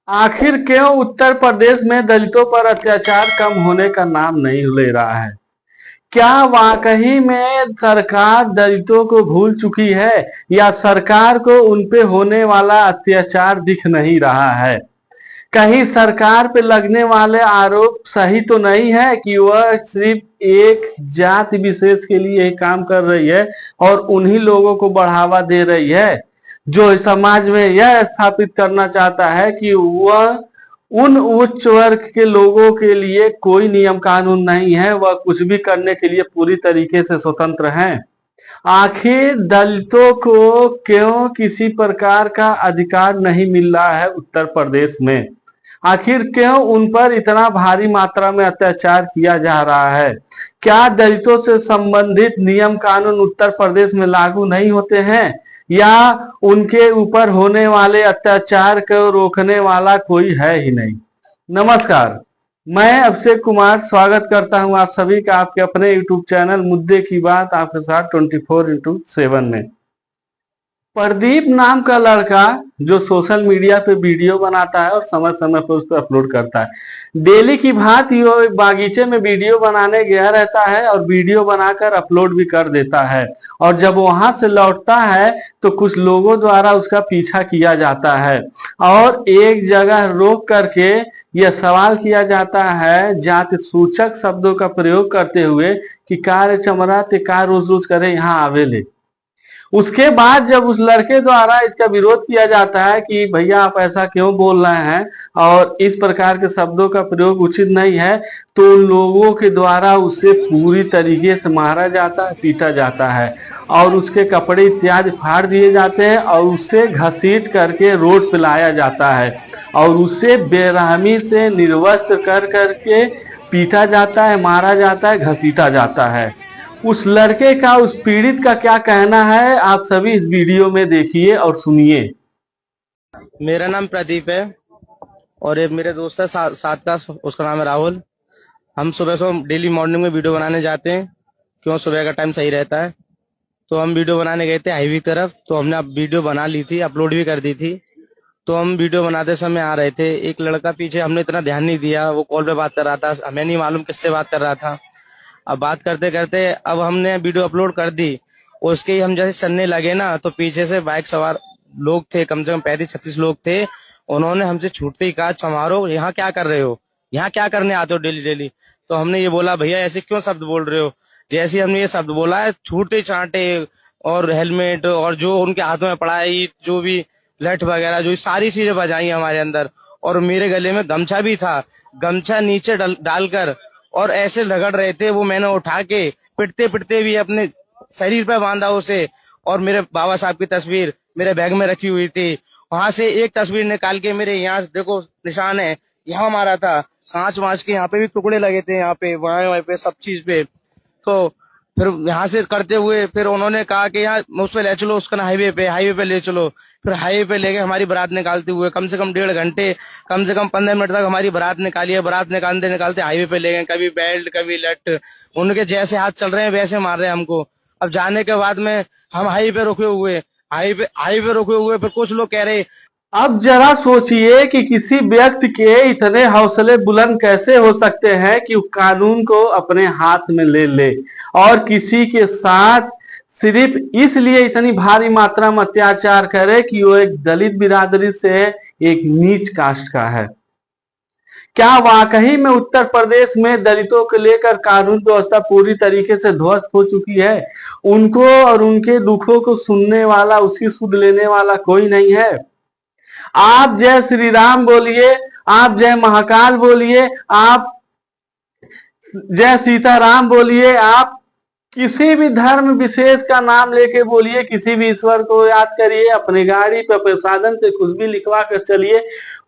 आखिर क्यों उत्तर प्रदेश में दलितों पर अत्याचार कम होने का नाम नहीं ले रहा है? क्या वाकई में सरकार दलितों को भूल चुकी है या सरकार को उन पे होने वाला अत्याचार दिख नहीं रहा है? कहीं सरकार पे लगने वाले आरोप सही तो नहीं है कि वह सिर्फ एक जाति विशेष के लिए ही काम कर रही है और उन्हीं लोगों को बढ़ावा दे रही है जो समाज में यह स्थापित करना चाहता है कि वह उन उच्च वर्ग के लोगों के लिए कोई नियम कानून नहीं है, वह कुछ भी करने के लिए पूरी तरीके से स्वतंत्र हैं। आखिर दलितों को क्यों किसी प्रकार का अधिकार नहीं मिल रहा है उत्तर प्रदेश में? आखिर क्यों उन पर इतना भारी मात्रा में अत्याचार किया जा रहा है? क्या दलितों से संबंधित नियम कानून उत्तर प्रदेश में लागू नहीं होते हैं या उनके ऊपर होने वाले अत्याचार को रोकने वाला कोई है ही नहीं? नमस्कार, मैं अभिषेक कुमार स्वागत करता हूं आप सभी का आपके अपने यूट्यूब चैनल मुद्दे की बात आपके साथ 24x7 में। प्रदीप नाम का लड़का जो सोशल मीडिया पे वीडियो बनाता है और समय समय पर उसको अपलोड करता है। डेली की भांति वो बागीचे में वीडियो बनाने गया रहता है और वीडियो बनाकर अपलोड भी कर देता है और जब वहां से लौटता है तो कुछ लोगों द्वारा उसका पीछा किया जाता है और एक जगह रोक करके यह सवाल किया जाता है जाति सूचक शब्दों का प्रयोग करते हुए कि कार्य चमरा ते का रोज रोज करे यहाँ आवेले। उसके बाद जब उस लड़के द्वारा इसका विरोध किया जाता है कि भैया आप ऐसा क्यों बोल रहे हैं और इस प्रकार के शब्दों का प्रयोग उचित नहीं है, तो उन लोगों के द्वारा उसे पूरी तरीके से मारा जाता है, पीटा जाता है और उसके कपड़े इत्यादि फाड़ दिए जाते हैं और उसे घसीट करके रोड पे लाया जाता है और उसे बेरहमी से निर्वस्त्र कर करके पीटा जाता है, मारा जाता है, घसीटा जाता है। उस लड़के का, उस पीड़ित का क्या कहना है आप सभी इस वीडियो में देखिए और सुनिए। मेरा नाम प्रदीप है और एक मेरे दोस्त है साथ का, उसका नाम है राहुल। हम सुबह सुबह डेली मॉर्निंग में वीडियो बनाने जाते हैं, क्यों सुबह का टाइम सही रहता है। तो हम वीडियो बनाने गए थे हाईवे तरफ, तो हमने वीडियो बना ली थी, अपलोड भी कर दी थी। तो हम वीडियो बनाते समय आ रहे थे, एक लड़का पीछे, हमने इतना ध्यान नहीं दिया, वो कॉल पे बात कर रहा था, हमें नहीं मालूम किससे बात कर रहा था। अब बात करते करते अब हमने वीडियो अपलोड कर दी, उसके ही हम जैसे चलने लगे ना, तो पीछे से बाइक सवार लोग थे, कम से कम 35-36 लोग थे। उन्होंने हमसे छूटते ही कहा, समारो यहाँ क्या कर रहे हो, यहाँ क्या करने आते हो डेली डेली। तो हमने ये बोला, भैया ऐसे क्यों शब्द बोल रहे हो। जैसे ही हमने ये शब्द बोला है, छूटे चांटे और हेलमेट और जो उनके हाथों में पड़ा है, जो भी लठ वगैरह, जो सारी चीजें बजाई हमारे अंदर। और मेरे गले में गमछा भी था, गमछा नीचे डालकर और ऐसे रगड़ रहे थे। वो मैंने उठा के पिटते पिटते भी अपने शरीर पे बांधा उसे। और मेरे बाबा साहब की तस्वीर मेरे बैग में रखी हुई थी, वहां से एक तस्वीर निकाल के मेरे यहाँ देखो निशान है, यहाँ मारा था, कांच वाँच के यहाँ पे भी टुकड़े लगे थे, यहाँ पे वहां पे सब चीज पे। तो फिर यहाँ से करते हुए फिर उन्होंने कहा कि यहाँ उस पे ले चलो, उसका हाईवे पे ले चलो। फिर हाईवे पे लेके हमारी बारात निकालते हुए कम से कम 1.5 घंटे, कम से कम 15 मिनट तक हमारी बारात निकाली है। बारात निकालते निकालते हाईवे पे ले गए, कभी बेल्ट कभी लट, उनके जैसे हाथ चल रहे हैं वैसे मार रहे हैं हमको। अब जाने के बाद में हम हाईवे पे रुके हुए फिर कुछ लोग कह रहे। अब जरा सोचिए कि किसी व्यक्ति के इतने हौसले बुलंद कैसे हो सकते हैं कि वो कानून को अपने हाथ में ले ले और किसी के साथ सिर्फ इसलिए इतनी भारी मात्रा में अत्याचार करे कि वो एक दलित बिरादरी से एक नीच कास्ट का है। क्या वाकई में उत्तर प्रदेश में दलितों को लेकर कानून व्यवस्था पूरी तरीके से ध्वस्त हो चुकी है? उनको और उनके दुखों को सुनने वाला, उसकी सुध लेने वाला कोई नहीं है। आप जय श्री राम बोलिए, आप जय महाकाल बोलिए, आप जय सीताराम बोलिए, आप किसी भी धर्म विशेष का नाम लेके बोलिए, किसी भी ईश्वर को याद करिए, अपनी गाड़ी पे अपने साधन से कुछ भी लिखवा कर चलिए,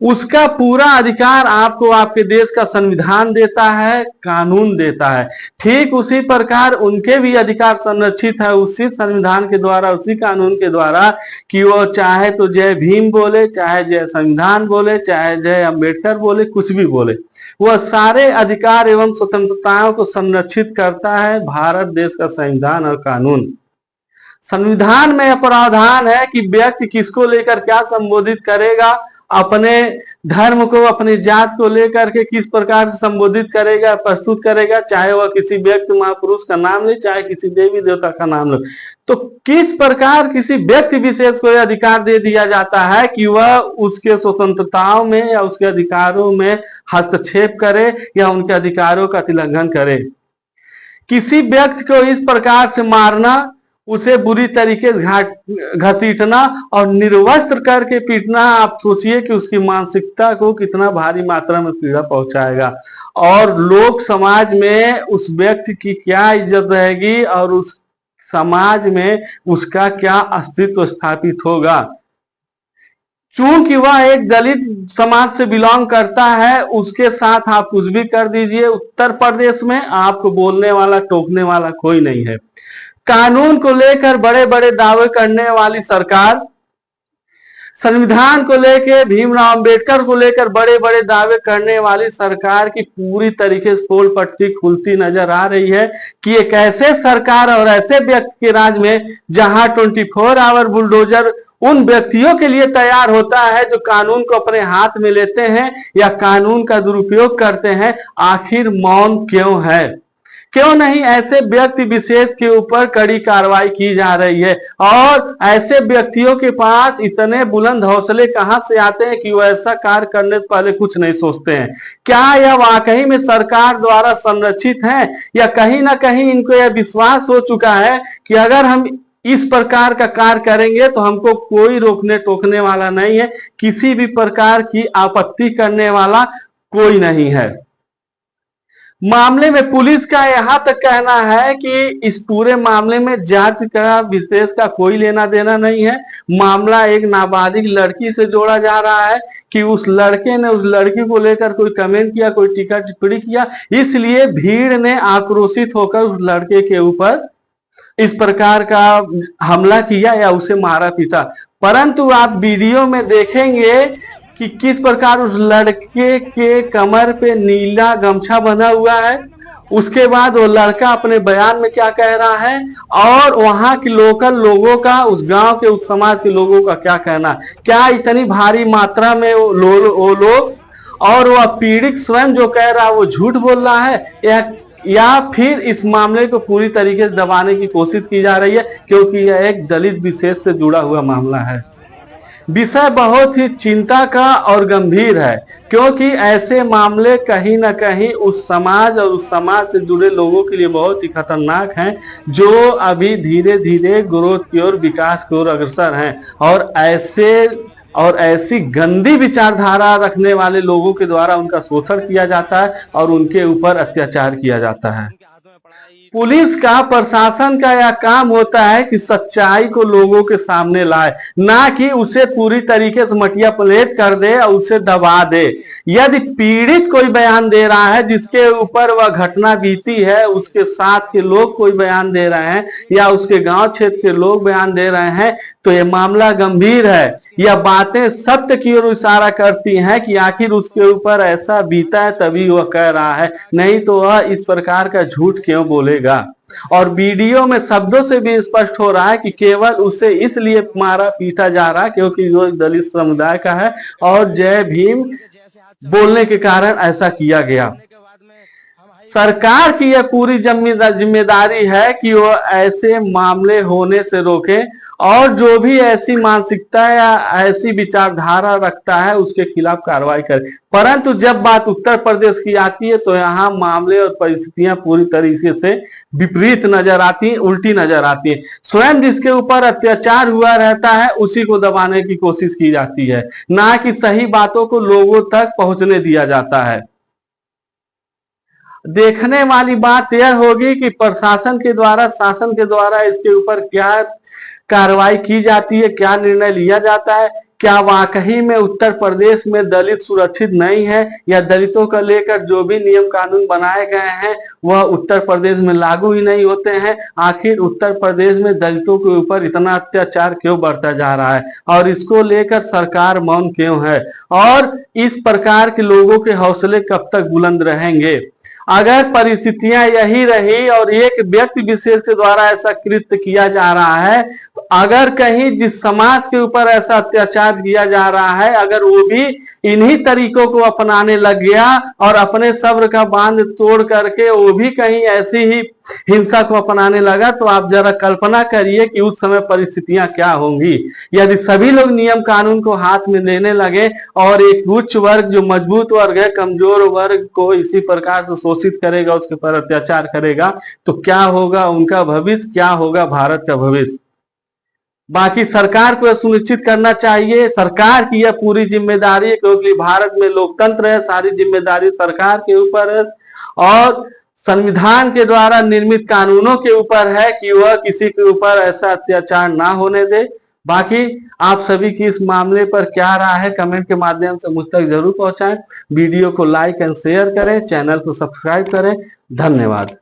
उसका पूरा अधिकार आपको आपके देश का संविधान देता है, कानून देता है। ठीक उसी प्रकार उनके भी अधिकार संरक्षित है उसी संविधान के द्वारा, उसी कानून के द्वारा कि वो चाहे तो जय भीम बोले, चाहे जय संविधान बोले, चाहे जय अम्बेडकर बोले, कुछ भी बोले, वह सारे अधिकार एवं स्वतंत्रताओं को संरक्षित करता है भारत देश का संविधान और कानून। संविधान में प्रावधान है कि व्यक्ति किसको लेकर क्या संबोधित करेगा अपने धर्म को, अपनी जात को लेकर के किस प्रकार से संबोधित करेगा, प्रस्तुत करेगा, चाहे वह किसी व्यक्ति महापुरुष का नाम ले, चाहे किसी देवी देवता का नाम ले। तो किस प्रकार किसी व्यक्ति विशेष को यह अधिकार दे दिया जाता है कि वह उसके स्वतंत्रताओं में या उसके अधिकारों में हस्तक्षेप करे या उनके अधिकारों का उल्लंघन करे। किसी व्यक्ति को इस प्रकार से मारना, उसे बुरी तरीके से घसीटना और निर्वस्त्र करके पीटना, आप सोचिए कि उसकी मानसिकता को कितना भारी मात्रा में पीड़ा पहुंचाएगा और लोक समाज में उस व्यक्ति की क्या इज्जत रहेगी और उस समाज में उसका क्या अस्तित्व स्थापित होगा। चूंकि वह एक दलित समाज से बिलोंग करता है, उसके साथ आप कुछ भी कर दीजिए, उत्तर प्रदेश में आपको बोलने वाला, टोकने वाला कोई नहीं है। कानून को लेकर बड़े बड़े दावे करने वाली सरकार, संविधान को लेकर, भीमराव अंबेडकर को लेकर बड़े बड़े दावे करने वाली सरकार की पूरी तरीके से पोल पट्टी खुलती नजर आ रही है कि एक ऐसे सरकार और ऐसे व्यक्ति के राज में जहां 24 आवर बुलडोजर उन व्यक्तियों के लिए तैयार होता है जो कानून को अपने हाथ में लेते हैं या कानून का दुरुपयोग करते हैं। आखिर मौन क्यों है? क्यों नहीं ऐसे व्यक्ति विशेष के ऊपर कड़ी कार्रवाई की जा रही है? और ऐसे व्यक्तियों के पास इतने बुलंद हौसले कहां से आते हैं कि वो ऐसा कार्य करने से पहले कुछ नहीं सोचते हैं? क्या यह वाकई में सरकार द्वारा संरक्षित है या कहीं ना कहीं इनको यह विश्वास हो चुका है कि अगर हम इस प्रकार का कार्य करेंगे तो हमको कोई रोकने टोकने वाला नहीं है, किसी भी प्रकार की आपत्ति करने वाला कोई नहीं है। मामले में पुलिस का यहां तक कहना है कि इस पूरे मामले में जाति का विशेष का कोई लेना देना नहीं है। मामला एक नाबालिग लड़की से जोड़ा जा रहा है कि उस लड़के ने उस लड़की को लेकर कोई कमेंट किया, कोई टीका टिप्पणी किया, इसलिए भीड़ ने आक्रोशित होकर उस लड़के के ऊपर इस प्रकार का हमला किया या उसे मारा पीटा। परंतु आप वीडियो में देखेंगे कि किस प्रकार उस लड़के के कमर पे नीला गमछा बंधा हुआ है। उसके बाद वो लड़का अपने बयान में क्या कह रहा है और वहां के लोकल लोगों का, उस गांव के, उस समाज के लोगों का क्या कहना। क्या इतनी भारी मात्रा में वो लोग और वह पीड़ित स्वयं जो कह रहा है वो झूठ बोल रहा है या फिर इस मामले को पूरी तरीके से दबाने की कोशिश की जा रही है, क्योंकि यह एक दलित विशेष से जुड़ा हुआ मामला है। विषय बहुत ही चिंता का और गंभीर है, क्योंकि ऐसे मामले कहीं ना कहीं उस समाज और उस समाज से जुड़े लोगों के लिए बहुत ही खतरनाक हैं, जो अभी धीरे धीरे ग्रोथ की ओर, विकास की ओर अग्रसर हैं और ऐसी गंदी विचारधारा रखने वाले लोगों के द्वारा उनका शोषण किया जाता है और उनके ऊपर अत्याचार किया जाता है। पुलिस का, प्रशासन का यह काम होता है कि सच्चाई को लोगों के सामने लाए, ना कि उसे पूरी तरीके से मटिया पलेट कर दे और उसे दबा दे। यदि पीड़ित कोई बयान दे रहा है जिसके ऊपर वह घटना बीती है, उसके साथ के लोग कोई बयान दे रहे हैं या उसके गांव क्षेत्र के लोग बयान दे रहे हैं, तो यह मामला गंभीर है। यह बातें सत्य की ओर इशारा करती हैं कि आखिर उसके ऊपर ऐसा बीता है तभी वह कह रहा है, नहीं तो वह इस प्रकार का झूठ क्यों बोलेगा। और वीडियो में शब्दों से भी स्पष्ट हो रहा है कि केवल उसे इसलिए मारा पीटा जा रहा है क्योंकि वो दलित समुदाय का है और जय भीम बोलने के कारण ऐसा किया गया। सरकार की यह पूरी जिम्मेदारी है कि वो ऐसे मामले होने से रोके और जो भी ऐसी मानसिकता या ऐसी विचारधारा रखता है उसके खिलाफ कार्रवाई करे। परंतु जब बात उत्तर प्रदेश की आती है तो यहाँ मामले और परिस्थितियां पूरी तरीके से विपरीत नजर आती हैं, उल्टी नजर आती है। स्वयं जिसके ऊपर अत्याचार हुआ रहता है उसी को दबाने की कोशिश की जाती है, ना कि सही बातों को लोगों तक पहुंचने दिया जाता है। देखने वाली बात यह होगी कि प्रशासन के द्वारा, शासन के द्वारा इसके ऊपर क्या कार्रवाई की जाती है, क्या निर्णय लिया जाता है। क्या वाकई में उत्तर प्रदेश में दलित सुरक्षित नहीं है या दलितों को लेकर जो भी नियम कानून बनाए गए हैं वह उत्तर प्रदेश में लागू ही नहीं होते हैं। आखिर उत्तर प्रदेश में दलितों के ऊपर इतना अत्याचार क्यों बढ़ता जा रहा है और इसको लेकर सरकार मौन क्यों है और इस प्रकार के लोगों के हौसले कब तक बुलंद रहेंगे। अगर परिस्थितियां यही रही और एक व्यक्ति विशेष के द्वारा ऐसा कृत्य किया जा रहा है, तो अगर कहीं जिस समाज के ऊपर ऐसा अत्याचार किया जा रहा है, अगर वो भी इन्हीं तरीकों को अपनाने लग गया और अपने सब्र का बांध तोड़ करके वो भी कहीं ऐसी ही हिंसा को अपनाने लगा, तो आप जरा कल्पना करिए कि उस समय परिस्थितियां क्या होंगी। यदि सभी लोग नियम कानून को हाथ में लेने लगे और एक उच्च वर्ग जो मजबूत वर्ग है कमजोर वर्ग को इसी प्रकार से शोषित करेगा, उसके पर अत्याचार करेगा, तो क्या होगा उनका भविष्य, क्या होगा भारत का भविष्य। बाकी सरकार को सुनिश्चित करना चाहिए, सरकार की यह पूरी जिम्मेदारी है, क्योंकि भारत में लोकतंत्र है, सारी जिम्मेदारी सरकार के ऊपर है और संविधान के द्वारा निर्मित कानूनों के ऊपर है कि वह किसी के ऊपर ऐसा अत्याचार ना होने दे। बाकी आप सभी की इस मामले पर क्या राय है, कमेंट के माध्यम से मुझ तक जरूर पहुंचाएं। वीडियो को लाइक एंड शेयर करें, चैनल को सब्सक्राइब करें। धन्यवाद।